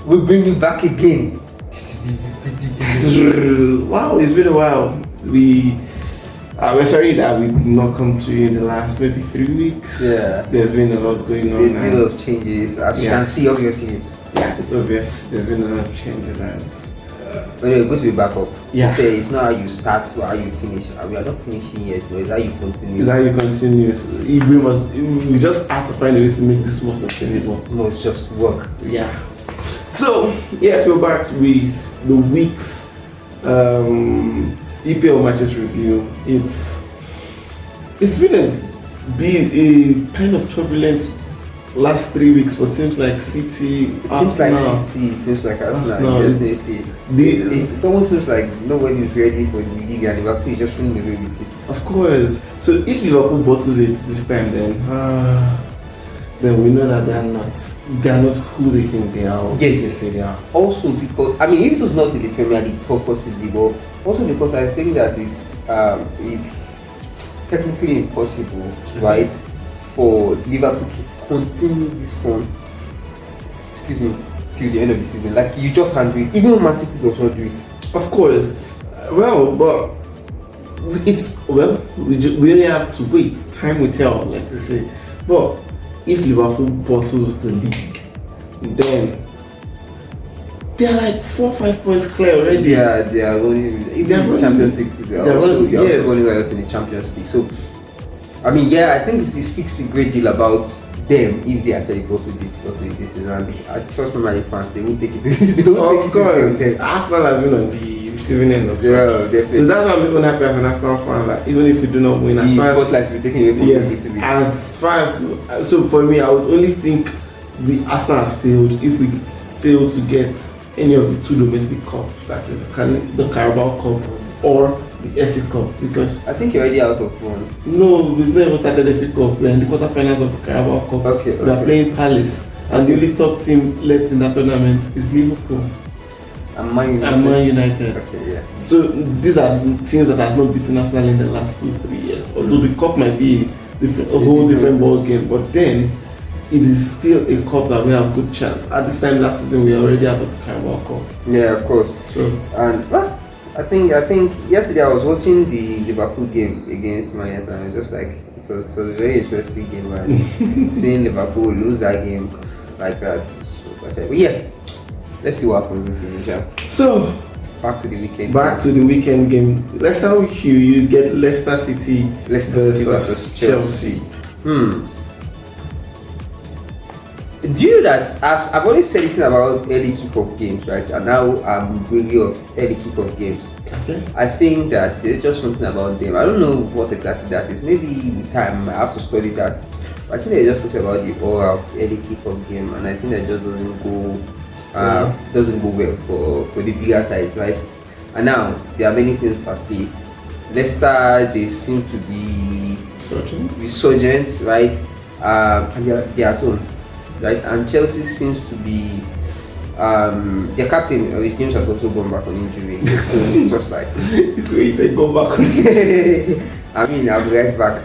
we bring you back again. Wow, it's been a while. We're sorry that we did not come to you in the last maybe 3 weeks. Yeah. There's been a lot going on. There's been a lot of changes, as you can see, obviously. Yeah, it's obvious. There's been a lot of changes and. But anyway, good to be back up. Yeah. It's not how you start or how you finish. We are not finishing yet, but it's how you continue. It's how you continue. We just have to find a way to make this more sustainable. No, it's just work. Yeah. So, yes, we're back with the week's EPL matches review. It's been a kind of turbulent last 3 weeks for teams like City, Arsenal. It seems like Arsenal. It almost seems like nobody is ready for the league and Liverpool is just running away with it. Of course. So if Liverpool bottles it this time, then we know that they are not who they think they are. Or Yes. who they say they are. Also because if it was not in the Premier League purposely, but also because I think that it's technically impossible, right, for Liverpool to continue this form. Till the end of the season. Like you just can't do it. Even when Man City does not do it. Of course. But we only have to wait. Time will tell, like they say. But if Liverpool bottles the league, then they are like 4 or 5 points clear already. They are running. If they are running Champions League, they are also running well in the Champions League. So, I think it speaks a great deal about them if they actually go to this season. And I trust my fans, they won't take it. Of course, Arsenal has been on the receiving end of such. So that's why I'm even happy as an Arsenal fan. Like even if we do not win, as far as so for me, I would only think the Arsenal has failed if we fail to get any of the 2 domestic cups, that is the Carabao Cup or the FA Cup, because I think you're already out of one. No, we've never started the FA Cup. We're in the quarterfinals of the Carabao Cup. Okay. We are playing Palace, and the only top team left in that tournament is Liverpool and Man United. Okay, yeah. So these are teams that has not beaten Arsenal in the last 2-3 years. Although the cup might be a whole different ball game, but then it is still a cup that we have good chance. At this time last season, we are already out of the Carabao Cup. Yeah, of course. So and I think yesterday I was watching the Liverpool game against Man United, and it was just like it was a very interesting game, and seeing Liverpool lose that game like that was actually. But yeah, let's see what happens this season. So back to the weekend. To the weekend game. Let's start with you get Leicester City versus Chelsea. Do you know that I've always said this about early kick-off games, right? And now I'm wary of early kick-off games. Okay. I think that there's just something about them. I don't know what exactly that is. Maybe with time I have to study that. But I think there's just something about the oral early kick-off game, and I think that just doesn't go well for the bigger sides, right? And now there are many things at play. Leicester, they seem to be resurgent, right? And they're at home. Right, and Chelsea seems to be their captain, his James has also gone back on injury. So it's just like it's the way you said go back. I'll be right back.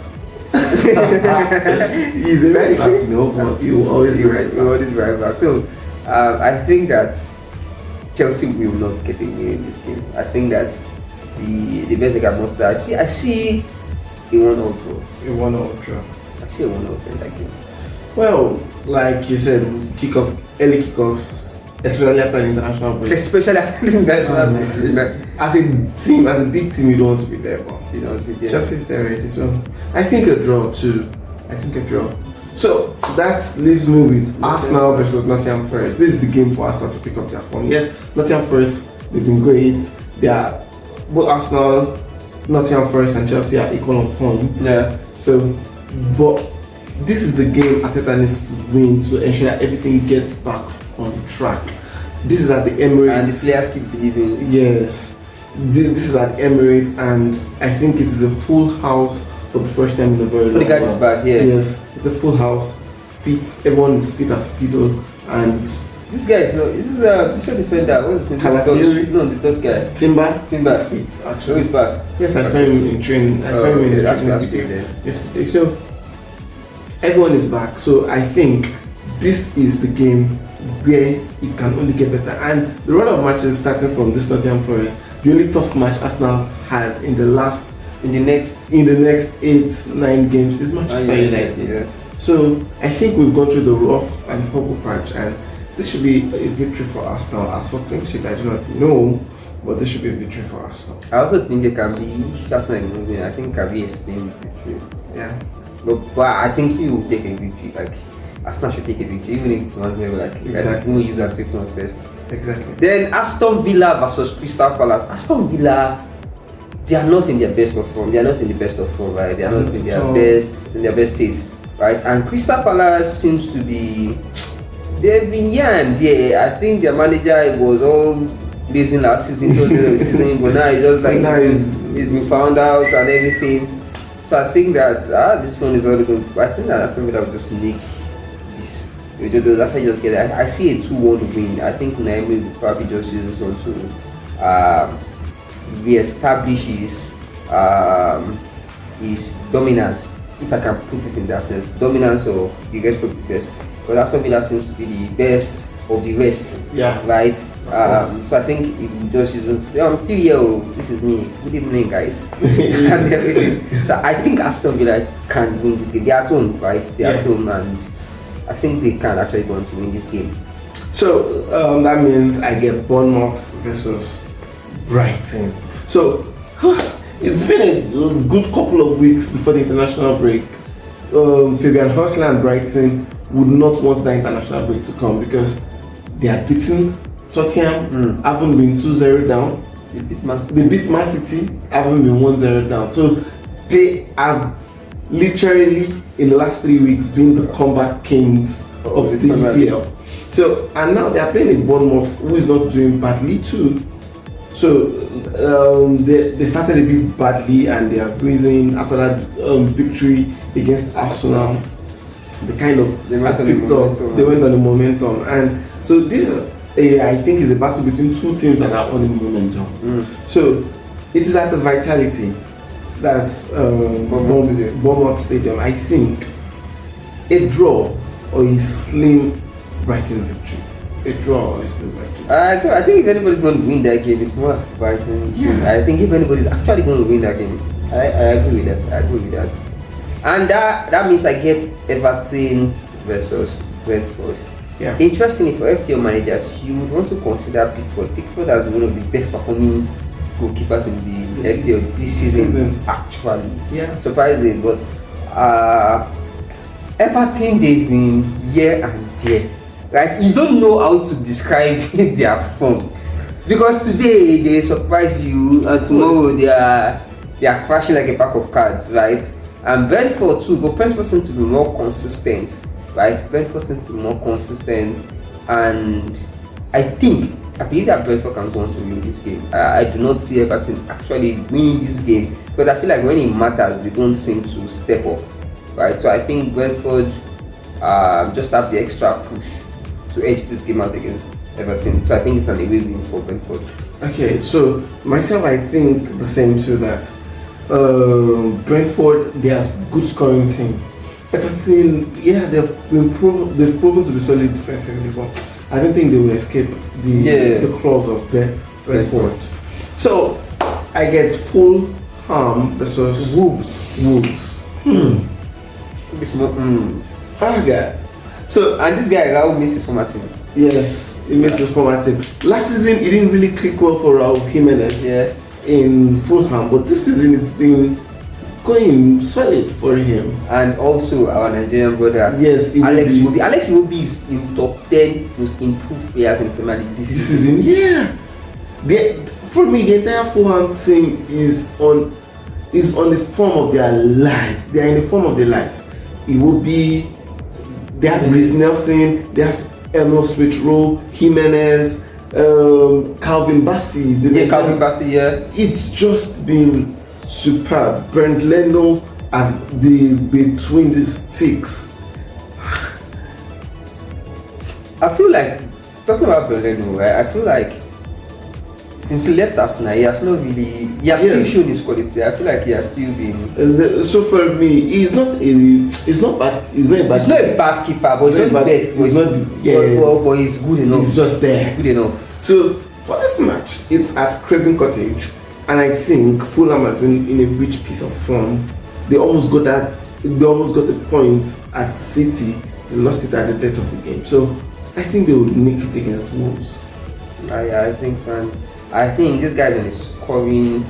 He's a right back, but you will always be right back. You always be right back. So I think that Chelsea will not get a win in this game. I think that the best they can muster. I see a 1-0 draw. A 1-0 draw. I see a 1-0 in that game. Well, like you said, early kickoffs, especially after an international break. As a big team, you don't want to be there, but you don't want to be there. Chelsea's there already, so I think a draw too. So that leaves me with Arsenal versus Nottingham Forest. This is the game for Arsenal to pick up their form. Yes, Nottingham Forest, they've been great. They are both Arsenal, Nottingham Forest, and Chelsea are equal on points. Yeah. So, but this is the game Arteta needs to win to ensure that everything gets back on track. This is at the Emirates. And the players keep believing. Yes. This is at the Emirates, and I think it is a full house for the first time in a very long time. The guy is back, yeah. Yes, it's a full house. Everyone is fit as fiddle, and this guy is this your defender. What is his name? No, the third guy. Timber is fit actually. He's back. Yes, I saw him in training. I saw him in the training video yesterday. So everyone is back. So I think this is the game where it can only get better. And the run of matches starting from this Nottingham Forest, the only tough match Arsenal has in the next 8-9 games is Manchester United. Yeah. So I think we've gone through the rough and purple patch, and this should be a victory for Arsenal. As for clean sheet, I do not know, but this should be a victory for Arsenal. I also think it can be, if Arsenal is moving, I think it can be a slim victory. Yeah. But I think he will take a victory. Like Arsenal should take a victory, even if it's 1-0. Exactly. We'll use as if not first. Exactly. Then Aston Villa versus Crystal Palace. Aston Villa, they are not in their best of form. They are not in the best of form, right? They are not in their best state, right? And Crystal Palace seems to be, they've been and I think their manager was all blazing last season, but now it's just like he's been found out and everything. So I think that this one is already going. I think that Aston Villa will just nick this. That's how you just get it. I see a 2-1 win. I think Naomi will probably just use this one to re-establish his dominance, if I can put it in that sense, dominance of the rest of the best. But Aston Villa seems to be the best of the rest. Yeah. Right. So I think if you just use it, I'm still here. This is me. Good evening, guys. And everything. So I think Aston Villa can win this game. They are at home, right? They are at home, and I think they can actually go on to win this game. So that means I get Bournemouth versus Brighton. So it's been a good couple of weeks before the international break. Fabian Hurstler and Brighton would not want the international break to come because they are beaten Tottenham, haven't been 2-0 down. They beat Man City, haven't been 1-0 down. So they have literally in the last 3 weeks been the comeback kings of the EPL. So and now they are playing in Bournemouth, who is not doing badly too. So they started a bit badly and they have risen after that victory against Arsenal. They kind of picked up. They went on the momentum, and so this is I think is a battle between two teams that are on the momentum. So it is at the Vitality, that's Bournemouth Stadium. I think a draw or a slim Brighton victory. A draw or a slim victory. I think if anybody's going to win that game, it's not Brighton. Yeah. I think if anybody's actually going to win that game, I agree with that. And that means I get Everton versus Brentford. Yeah. Interestingly, for FPL managers, you would want to consider Pickford. Pickford as one of the best performing goalkeepers in the FPL this season. Actually, yeah, surprising. But Everton, they've been year and year. Right? You don't know how to describe their form because today they surprise you, and tomorrow they are crashing like a pack of cards, right? And Brentford too, but Brentford seems to be more consistent, right? Brentford seems to be more consistent, and I believe that Brentford can go on to win this game. I do not see Everton actually winning this game because I feel like when it matters, they don't seem to step up, right? So I think Brentford just have the extra push to edge this game out against Everton. So I think it's an away win for Brentford. Okay, so myself, I think the same too, that Brentford, they are good scoring team. Everton, yeah, they've proven to be solid defensively, but I don't think they will escape the claws of Brentford. So I get Fulham versus Wolves. God. So and this guy Raul misses for my team. Yes, he missed his former team. Last season he didn't really click well for Raul Jimenez in Fulham, but this season it's been going solid for him. And also our Nigerian brother, yes, Alex Iwobi. Alex Iwobi is in top 10 most improved players in Premier League this season. Yeah. For me, the entire Fulham team is on the form of their lives. They are in the form of their lives. Iwobi, they have Reece Nelson, they have Emil Smith-Rowe, Jimenez, Calvin Bassey. Calvin Bassey, It's just been superb. Brent Leno and between the sticks. I feel like, talking about Brent Leno, right, I feel like since he left Arsenal, he has not really. He has still shown his quality. I feel like he has still been. So for me, he's not bad. He's not a bad. He's not a bad keeper, but he's not the best. He's not. But he's good enough. He's just there. Good enough. So for this match, it's at Craven Cottage, and I think Fulham has been in a rich piece of form. They almost got the point at City. They lost it at the death of the game. So I think they would make it against Wolves. I think so. I think this guy's on a scoring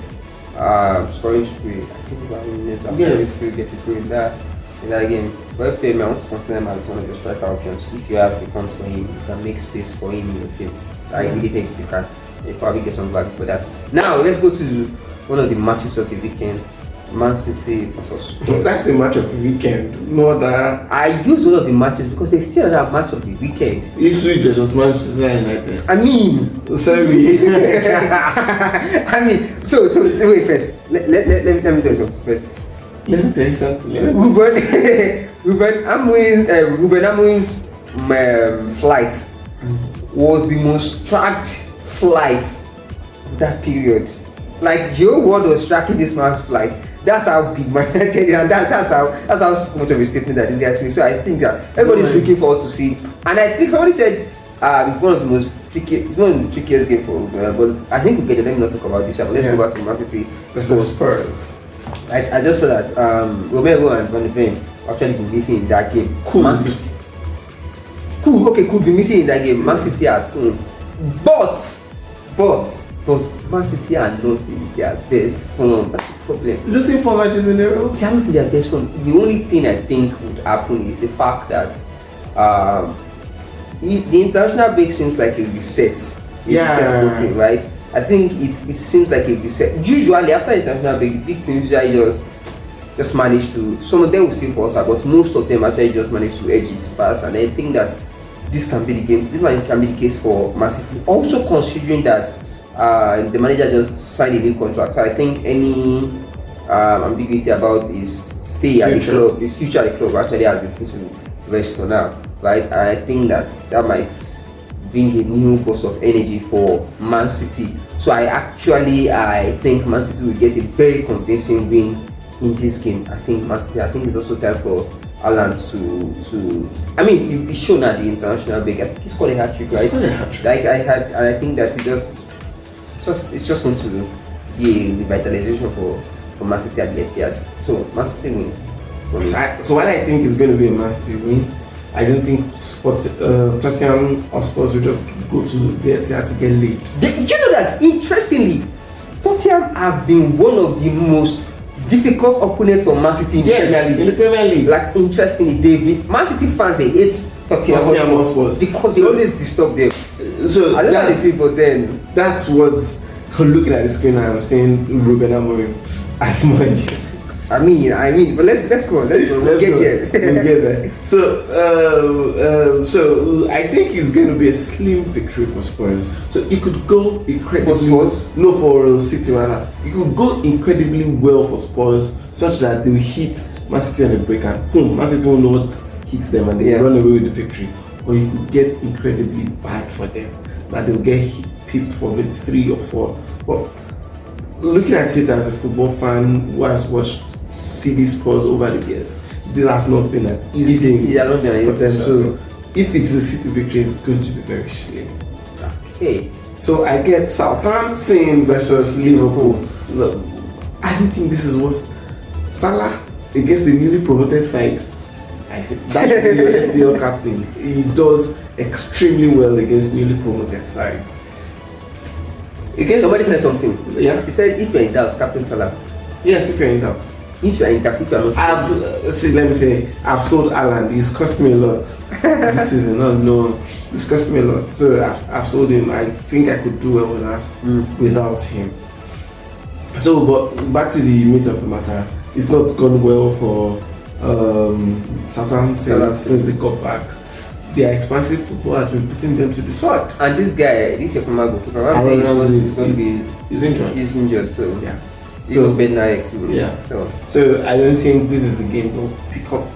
spree. I think about minutes. I'm sure he's going to get it through in that game. But FPL, I want to consider him as one of the striker options. If you have the funds for him, you can make space for him in your team. I really think you can. You probably get some value for that. Now let's go to one of the matches of the weekend. Man City versus Spurs. That's the match of the weekend. No other. I use one of the matches because they still have match of the weekend. This week just Manchester United. I mean, sorry. I mean, so wait first. Let me tell you something first. Let me tell you something. Ruben Amorim's flight was the most tracked flight of that period. Like the whole world was tracking this man's flight. That's how big Man United is, and that's how much of a statement that this guy is. So I think that everybody's looking forward to see. And I think somebody said it's one of the most it's one of the trickiest games for but I think we'll get it. Let me not talk about this. But let's go back to Man City versus Spurs. I just saw that Romero and Van de Ven actually been missing in that game. Man City. Could be missing in that game. Man City at home. But Man City are not in their best form. That's the problem. Losing 4 matches in a row? They are not in their best form. The only thing I think would happen is the fact that the international break seems like it will be set. Right? I think it seems like it will be set. Usually after international break, the big teams usually just manage to. Some of them will still falter, but most of them actually just manage to edge it past. And I think that this can be the game. This can be the case for Man City. Also considering that. The manager just signed a new contract, so I think any ambiguity about his stay at the club, his future at the club actually has been put to rest for now, right? I think that might bring a new burst of energy for Man City. So I think Man City will get a very convincing win in this game. I think it's also time for Alan to. I mean, he's shown at the international break. I think he scored a hat-trick, right? I think that it's just going to be a revitalization for Man City at the Etihad. So Man City win. So while I think it's going to be a Man City win, I don't think Tottenham or Spurs will just go to the Etihad to get lead. You know that interestingly, Tottenham have been one of the most difficult opponents for Man City in the Premier League. Like interestingly, Man City fans they hate Tottenham Spurs because they always disturb them. So I don't know see, but then that's what looking at the screen I'm saying Ruben Amorim at Manchester. I mean, but let's go. We'll get there. So I think it's going to be a slim victory for Spurs. So it could go incredibly for City rather. It could go incredibly well for Spurs, such that they will hit Man City on the break and boom, Man City will not hit them and they run away with the victory. Or you could get incredibly bad for them, that they'll get pipped for maybe 3 or 4. But looking at it as a football fan who has watched City Spurs over the years, this has not been an easy thing for them. So if it's a City victory, it's going to be very slim. Okay. So I get Southampton versus Liverpool. Look, I don't think this is what Salah against the newly promoted side. I think that should be your FPL captain. He does extremely well against newly promoted sides. Somebody said something. Yeah. He said if you're in doubt, Captain Salah. Yes, if you're in doubt. If you're in doubt, if you're not. Let me say, I've sold Alan. He's cost me a lot this season. No, it's cost me a lot. So I've sold him. I think I could do well with that without him. So, but back to the meat of the matter. It's not gone well for Southampton since they got back. Their expansive football has been putting them to the sword. And this your former goalkeeper, he's injured. So yeah. So Ben Naik too. Yeah. So I don't think this is the game they'll pick up.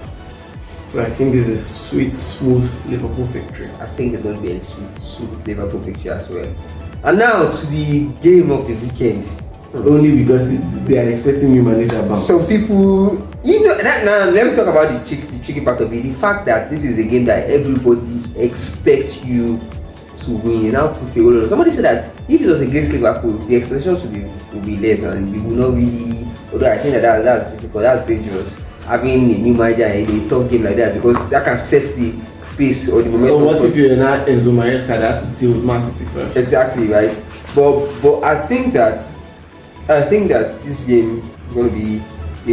So I think this is sweet, smooth Liverpool victory. I think it's going to be a sweet Liverpool victory as well. And now to the game of the weekend. Only because they are expecting new manager bounce. Some people, now let me talk about the tricky part of it. The fact that this is a game that everybody expects you to win. You now put a whole lot. Somebody said that if it was against Liverpool, the expectations would be less, and we would not really. Although I think that's difficult, that's dangerous. Having a new manager in a tough game like that, because that can set the pace or the momentum. Or what if you're not Enzo Maresca that have to deal with Man City first? Exactly right. But I think that this game is going to be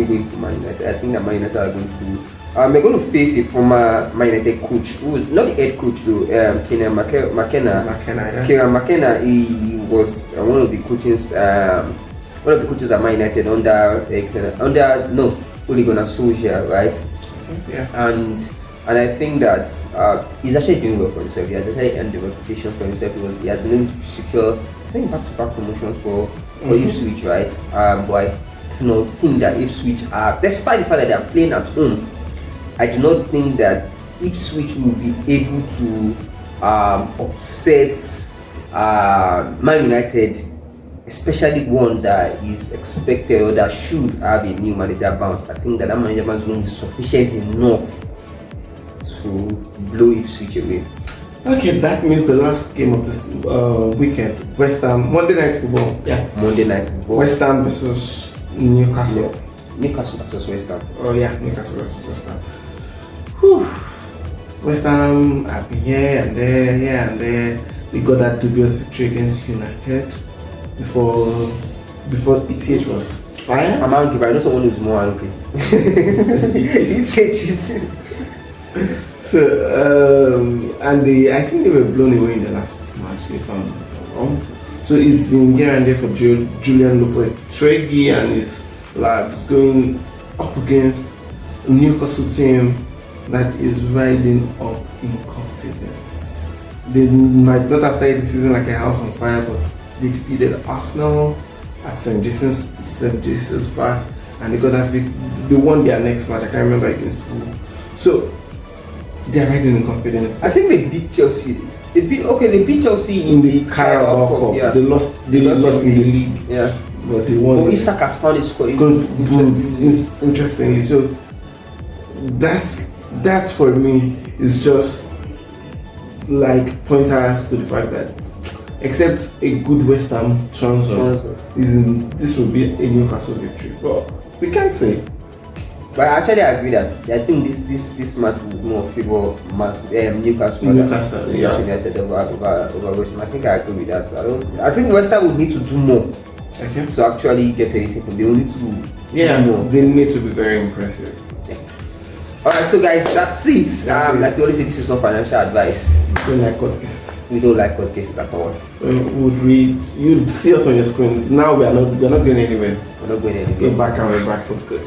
a win for Man United. I think that Man United are going to. They're going to face a former Man United coach, who is not the head coach though. Kieran McKenna. Yeah. Kieran McKenna. He was one of the coaches at Man United under Ole Gunnar Solskjaer, right? Okay, yeah. And I think that he's actually doing well for himself. He has actually earned the reputation for himself because he has been able to secure, I think, back-to-back promotions for Ipswich, right? But I do not think that Ipswich are, despite the fact that they are playing at home, I do not think that Ipswich will be able to upset Man United, especially one that is expected or that should have a new manager bounce. I think that manager bounce is going to be sufficient enough to blow Ipswich away. Okay, that means the last game of this weekend, West Ham, Monday Night Football. Yeah. Monday Night Football. West Ham versus Newcastle. Newcastle versus West Ham. Oh yeah, Newcastle versus West Ham. Whew. West Ham have been here and there. They got that dubious victory against United before ETH was fired. I'm angry, but I know someone who's more angry. So I think they were blown away in the last match, if I'm not wrong. So it's been here and there for Julian Lopetegui and his lads going up against a Newcastle team that is riding up in confidence. They might not have started the season like a house on fire, but they defeated Arsenal at St. Jesus Park, and they got that they won their next match. I can't remember against who. So they're riding in confidence. I think they beat Chelsea. They beat Chelsea in the Carabao Cup. Yeah. They lost in the league. Yeah. But they won. Isak has found it scoring. Interestingly. So that for me is just like pointers to the fact that except a good West Ham transfer, this will be a Newcastle victory. Well, we can't say. But actually, I agree that I think this match would more favor Newcastle. Yeah. United over West Ham. I think I agree with that. I think West Ham would need to do more. Okay. To actually get anything. They will need to do more. They need to be very impressive. Yeah. Alright, so guys, that's it. Like we always say, this is not financial advice. We don't like court cases. We don't like court cases at all. So you'd see us on your screens. Now we're not going anywhere. We're not going anywhere. We're back and we're back for good.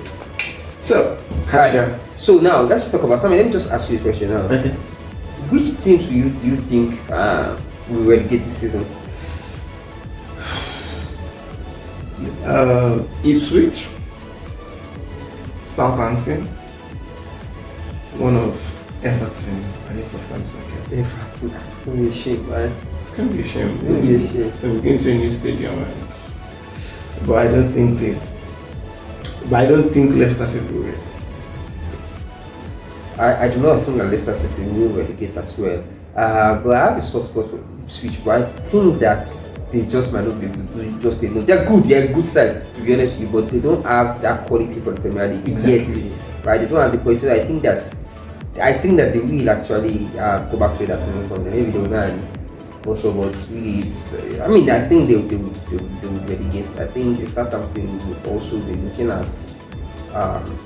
So, Kasia. So now let's talk about something. Let me just ask you a question now. Okay. Which teams do you think will relegate this season? Ipswich, Southampton, one of Everton. I think first time to get Everton. It's gonna be a shame, man. It's gonna be a shame. It's gonna be a shame. We're going to a new stadium, right? But I don't think Leicester City will. I do not think that Leicester City will relegate as well. But I have a soft spot for Ipswich, but I think that they just might not be able to do it just alone. They're a good side, to be honest with you, but they don't have that quality for the Premier League yet. Right? They don't have the quality. So I think that they will actually go back to that from them. Maybe they will and also, but really, I think they will relegate. I think the Southampton will also be looking at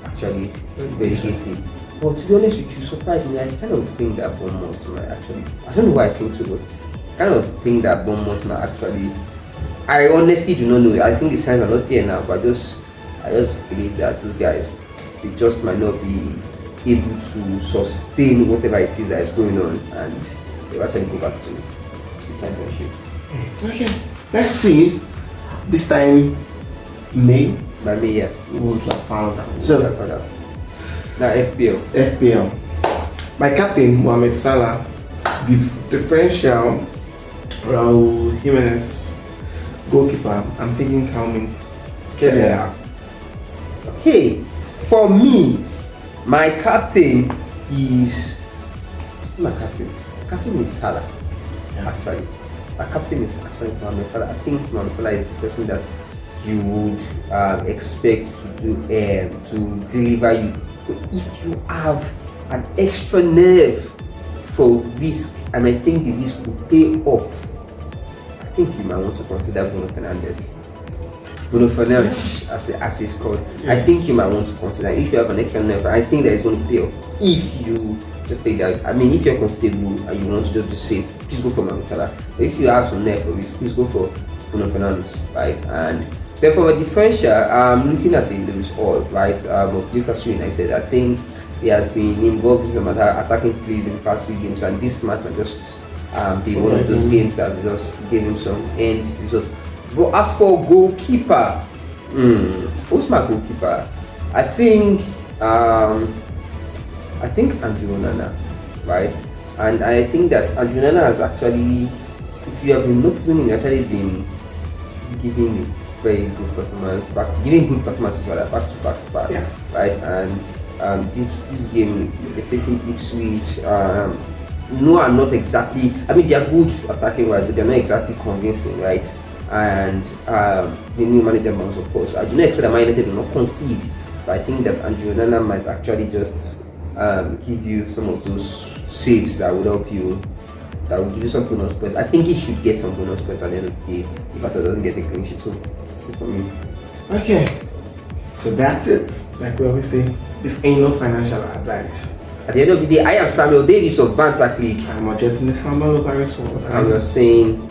actually relegating. But to be honest with you, surprisingly, I kind of think that Bournemouth might actually. I don't know why I think so, but I kind of think that Bournemouth might actually. I honestly do not know. I think the signs are not there now, but I just believe that those guys, they just might not be able to sustain whatever it is that is going on, and they'll actually go back to the championship. Okay, let's see. This time, May. By May, yeah. We will have found out. So, now FPL. My captain, Mohamed Salah, the differential Raul Jimenez, goalkeeper. I'm thinking Calvin. Yeah. Okay, for me, my captain is my captain. Captain is Salah. Actually, my captain is actually Mohamed Salah. I think Mohamed Salah is the person that you would expect to deliver you. But if you have an extra nerve for risk, and I think the risk will pay off, I think you might want to consider Bruno Fernandes. Bruno Fernandes, as it's called. Yes. I think you might want to consider if you have an extra nerve. I think that is going to pay off if you just take that. I mean, if you're comfortable and you want to just be safe, please go for Mohamed Salah. But if you have some nerve for risk, please go for Bruno Fernandes, right? And then for a differential, looking at the result, right, of Newcastle United, I think he has been involved in some attacking plays in the past few games, and this match might just be one of those games that just gave him some end results. But as for goalkeeper, who's my goalkeeper? I think Andrew Onana, right? And I think that Andrew Onana has actually, if you have been noticing, he's actually been giving very good performance, giving good performances back to back, yeah. Right? And this game, they're facing Ipswich. No, I'm not exactly. I mean, they are good attacking wise, but they're not exactly convincing, right? And the new manager, of course, I do not expect that Man United will not concede, but I think that Andrew Onana might actually just give you some of those saves that would help you, that will give you some bonus points. I think he should get some bonus points at the end of the day if it doesn't get a clean sheet. So that's it for me. Okay, so that's it. Like we always say, this ain't no financial advice. At the end of the day, I am Samuel Davis of Banter Click. I'm just Samuel Lopez. And you're saying